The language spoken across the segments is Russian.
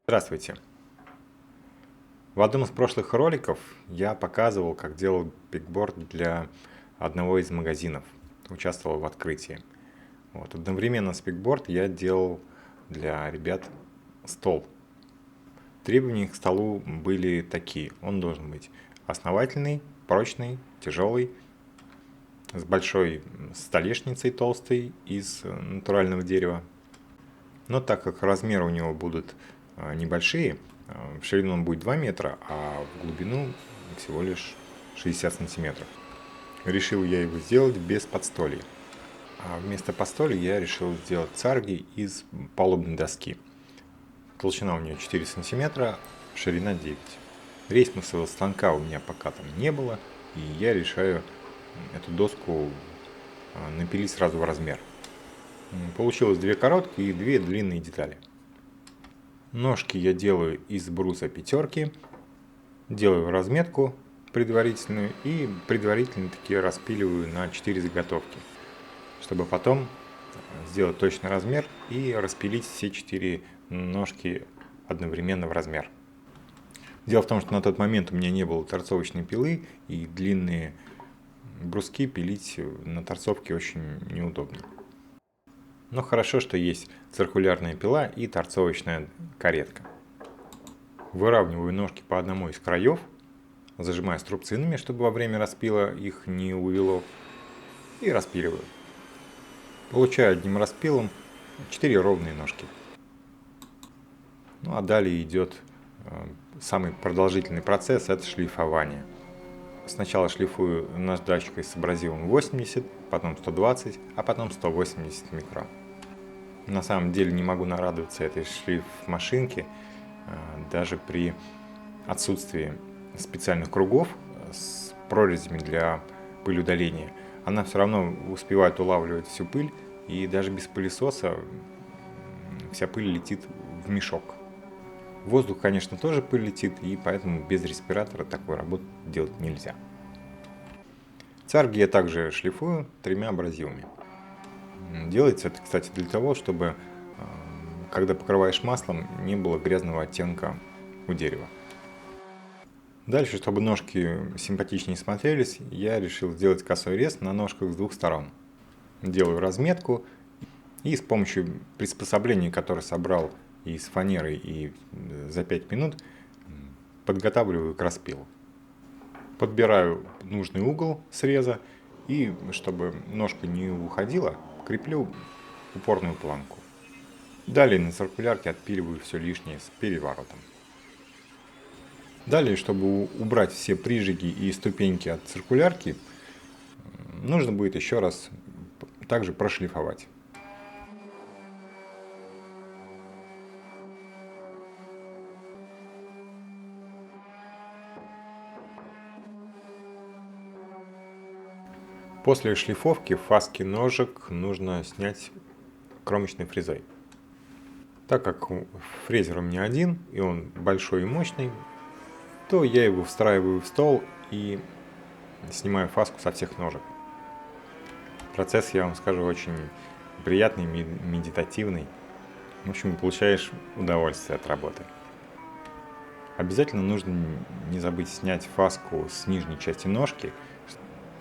Здравствуйте! В одном из прошлых роликов я показывал, как делал пегборд для одного из магазинов, участвовал в открытии. Одновременно с пегборд я делал для ребят стол. Требования к столу были такие: он должен быть основательный, прочный, тяжелый, с большой столешницей толстой из натурального дерева. Но так как размеры у него будут небольшие, в ширину он будет 2 метра, а в глубину всего лишь 60 сантиметров. Решил я его сделать без подстолья. А вместо подстолья я решил сделать царги из палубной доски. Толщина у нее 4 сантиметра, ширина 9. Рейсмовского станка у меня пока там не было, и я решаю эту доску напилить сразу в размер. Получилось 2 короткие и 2 длинные детали. Ножки я делаю из бруса пятерки, делаю разметку предварительную и предварительно таки распиливаю на 4 заготовки, чтобы потом сделать точный размер и распилить все 4 ножки одновременно в размер. Дело в том, что на тот момент у меня не было торцовочной пилы, и длинные бруски пилить на торцовке очень неудобно. Но хорошо, что есть циркулярная пила и торцовочная каретка. Выравниваю ножки по одному из краев, зажимаю струбцинами, чтобы во время распила их не увело, и распиливаю. Получаю одним распилом 4 ровные ножки. Ну а далее идет самый продолжительный процесс – это шлифование. Сначала шлифую наждачкой с абразивом 80, потом 120, а потом 180 микрон. На самом деле не могу нарадоваться этой шлифмашинке, даже при отсутствии специальных кругов с прорезями для пылеудаления. Она все равно успевает улавливать всю пыль, и даже без пылесоса вся пыль летит в мешок. В воздух, конечно, тоже пыль летит, и поэтому без респиратора такой работы делать нельзя. Царги я также шлифую 3 абразивами. Делается это, кстати, для того, чтобы, когда покрываешь маслом, не было грязного оттенка у дерева. Дальше, чтобы ножки симпатичнее смотрелись, я решил сделать косой рез на ножках с двух сторон. Делаю разметку и с помощью приспособления, которое собрал из фанеры и за 5 минут, подготавливаю к распилу. Подбираю нужный угол среза и, чтобы ножка не уходила, креплю упорную планку. Далее на циркулярке отпиливаю все лишнее с переворотом. Далее, чтобы убрать все прижиги и ступеньки от циркулярки, нужно будет еще раз также прошлифовать. После шлифовки фаски ножек нужно снять кромочной фрезой. Так как фрезер у меня один, и он большой и мощный, то я его встраиваю в стол и снимаю фаску со всех ножек. Процесс, я вам скажу, очень приятный, медитативный. В общем, получаешь удовольствие от работы. Обязательно нужно не забыть снять фаску с нижней части ножки,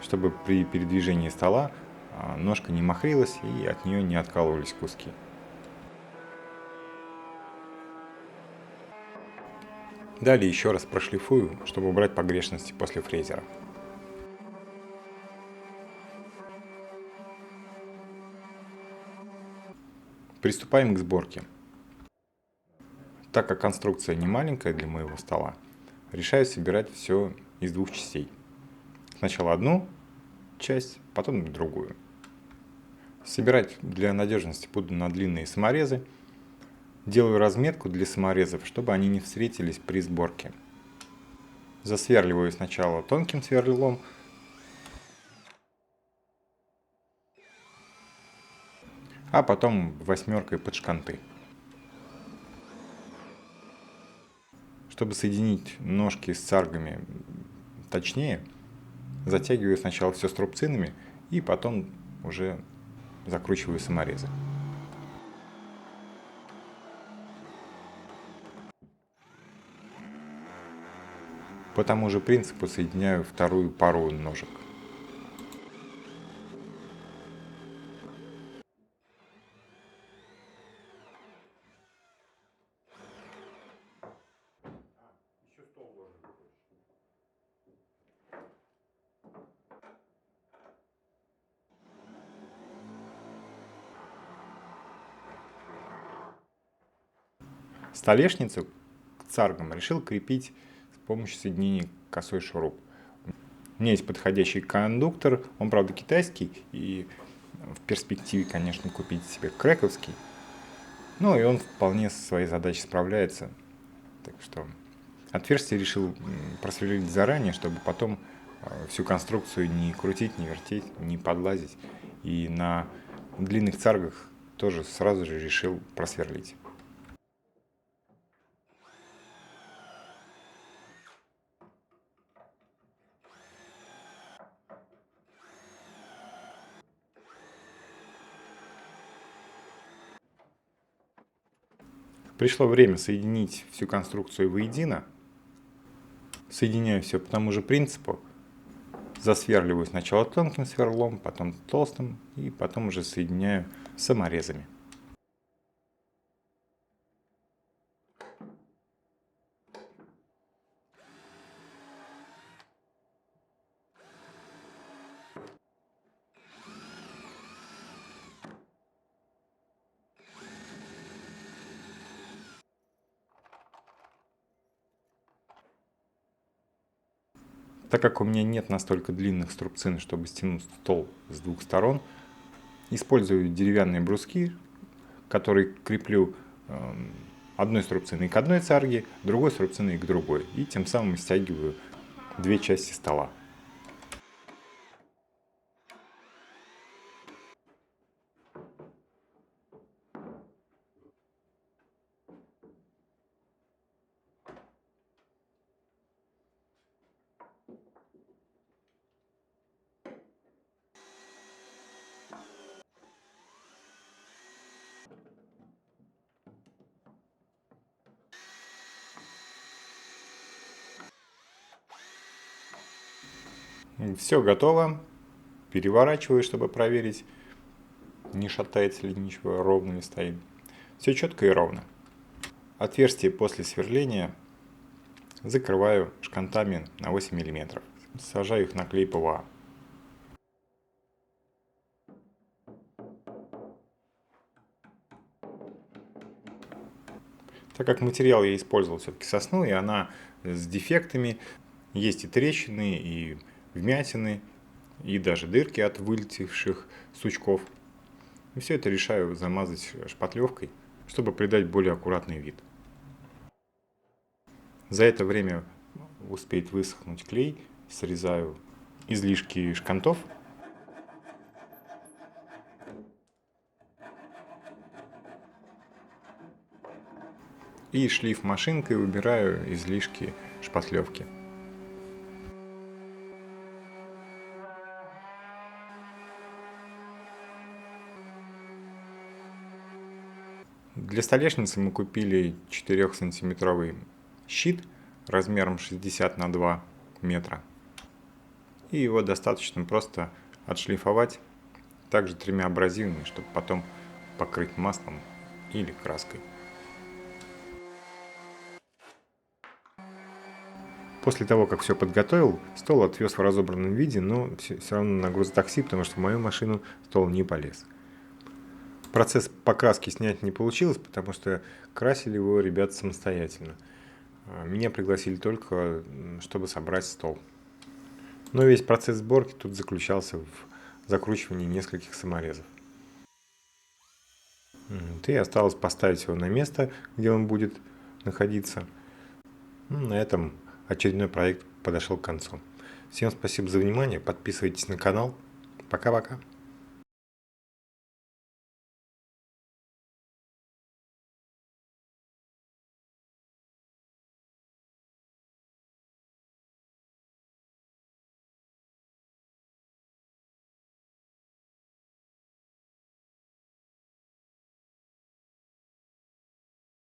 чтобы при передвижении стола ножка не махрилась и от нее не откалывались куски. Далее еще раз прошлифую, чтобы убрать погрешности после фрезера. Приступаем к сборке. Так как конструкция не маленькая для моего стола, решаю собирать все из 2 частей. Сначала одну часть, потом другую. Собирать для надежности буду на длинные саморезы. Делаю разметку для саморезов, чтобы они не встретились при сборке. Засверливаю сначала тонким сверлилом, а потом 8 под шканты. Чтобы соединить ножки с царгами точнее, затягиваю сначала все струбцинами и потом уже закручиваю саморезы. По тому же принципу соединяю вторую пару ножек. Столешницу к царгам решил крепить с помощью соединения косой шуруп. У меня есть подходящий кондуктор, он, правда, китайский, и в перспективе, конечно, купить себе крэковский. Ну и он вполне со своей задачей справляется. Так что отверстие решил просверлить заранее, чтобы потом всю конструкцию не крутить, не вертеть, не подлазить. И на длинных царгах тоже сразу же решил просверлить. Пришло время соединить всю конструкцию воедино. Соединяю все по тому же принципу. Засверливаю сначала тонким сверлом, потом толстым, и потом уже соединяю саморезами. Так как у меня нет настолько длинных струбцин, чтобы стянуть стол с двух сторон, использую деревянные бруски, которые креплю одной струбциной к одной царге, другой струбциной к другой. И тем самым стягиваю две части стола. Все готово. Переворачиваю, чтобы проверить, не шатается ли ничего, ровно ли стоит. Все четко и ровно. Отверстие после сверления закрываю шкантами на 8 мм. Сажаю их на клей ПВА. Так как материал я использовал все-таки сосну, и она с дефектами, есть и трещины, и вмятины, и даже дырки от вылетевших сучков. И все это решаю замазать шпатлевкой, чтобы придать более аккуратный вид. За это время успеет высохнуть клей, срезаю излишки шкантов. И шлиф машинкой убираю излишки шпатлевки. Для столешницы мы купили 4-сантиметровый щит размером 60 на 2 метра. И его достаточно просто отшлифовать также 3 абразивами, чтобы потом покрыть маслом или краской. После того, как все подготовил, стол отвез в разобранном виде, но все равно на грузотакси, потому что в мою машину стол не полез. Процесс покраски снять не получилось, потому что красили его ребята самостоятельно. Меня пригласили только, чтобы собрать стол. Но весь процесс сборки тут заключался в закручивании нескольких саморезов. И осталось поставить его на место, где он будет находиться. На этом очередной проект подошел к концу. Всем спасибо за внимание, подписывайтесь на канал. Пока-пока.